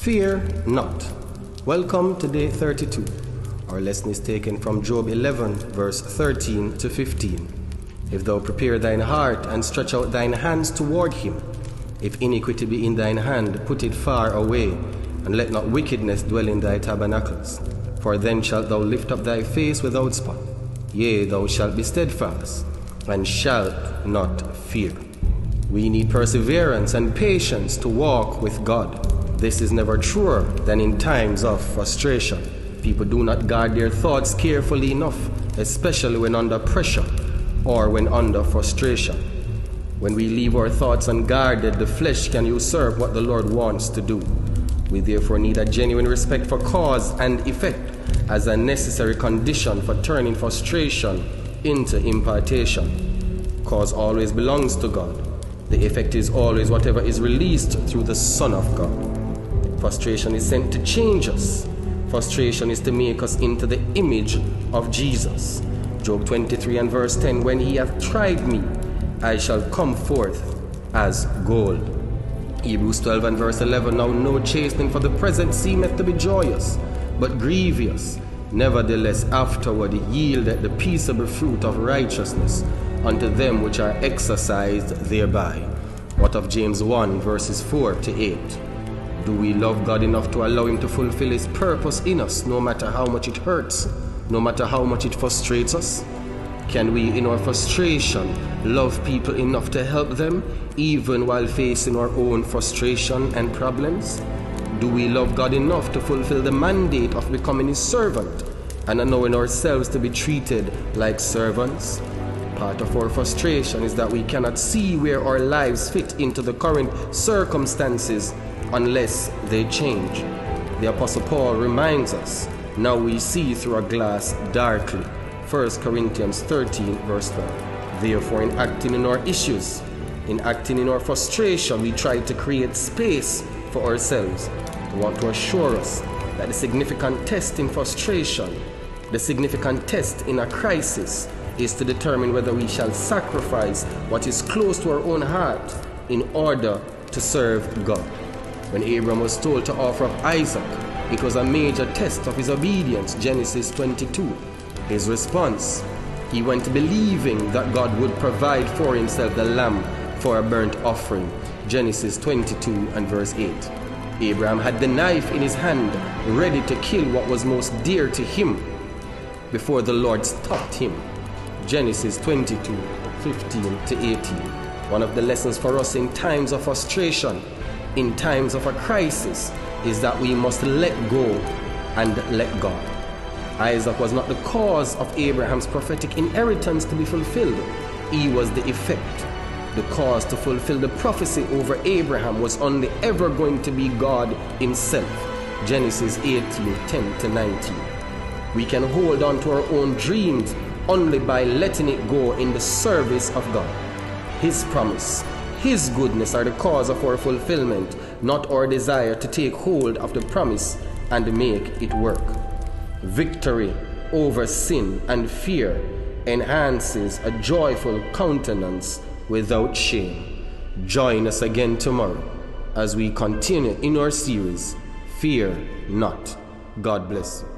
Fear not. Welcome to day 32. Our lesson is taken from Job 11, verse 13 to 15. If thou prepare thine heart and stretch out thine hands toward him, if iniquity be in thine hand, put it far away, and let not wickedness dwell in thy tabernacles. For then shalt thou lift up thy face without spot. Yea, thou shalt be steadfast, and shalt not fear. We need perseverance and patience to walk with God. This is never truer than in times of frustration. People do not guard their thoughts carefully enough, especially when under pressure or when under frustration. When we leave our thoughts unguarded, the flesh can usurp what the Lord wants to do. We therefore need a genuine respect for cause and effect as a necessary condition for turning frustration into impartation. Cause always belongs to God. The effect is always whatever is released through the Son of God. Frustration is sent to change us. Frustration is to make us into the image of Jesus. Job 23 and verse 10, when he hath tried me, I shall come forth as gold. Hebrews 12 and verse 11, now no chastening for the present seemeth to be joyous, but grievous. Nevertheless afterward it yieldeth the peaceable fruit of righteousness unto them which are exercised thereby. What of James 1 verses 4 to 8? Do we love God enough to allow him to fulfill his purpose in us, no matter how much it hurts, no matter how much it frustrates us? Can we, in our frustration, love people enough to help them, even while facing our own frustration and problems? Do we love God enough to fulfill the mandate of becoming his servant and allowing ourselves to be treated like servants? Part of our frustration is that we cannot see where our lives fit into the current circumstances unless they change. The Apostle Paul reminds us, now we see through a glass darkly. 1 Corinthians 13 verse 12. Therefore, in acting in our issues, in acting in our frustration, we try to create space for ourselves. We want to assure us that the significant test in frustration, the significant test in a crisis, is to determine whether we shall sacrifice what is close to our own heart in order to serve God. When Abraham was told to offer up Isaac, it was a major test of his obedience, Genesis 22. His response, he went believing that God would provide for himself the lamb for a burnt offering, Genesis 22 and verse 8. Abraham had the knife in his hand, ready to kill what was most dear to him, before the Lord stopped him, Genesis 22, 15 to 18. One of the lessons for us in times of frustration, in times of a crisis, is that we must let go and let God. Isaac was not the cause of Abraham's prophetic inheritance to be fulfilled. He was the effect. The cause to fulfill the prophecy over Abraham was only ever going to be God himself. Genesis 18, 10 to 19. We can hold on to our own dreams only by letting it go in the service of God. His promise, his goodness are the cause of our fulfillment, not our desire to take hold of the promise and make it work. Victory over sin and fear enhances a joyful countenance without shame. Join us again tomorrow as we continue in our series, Fear Not. God bless you.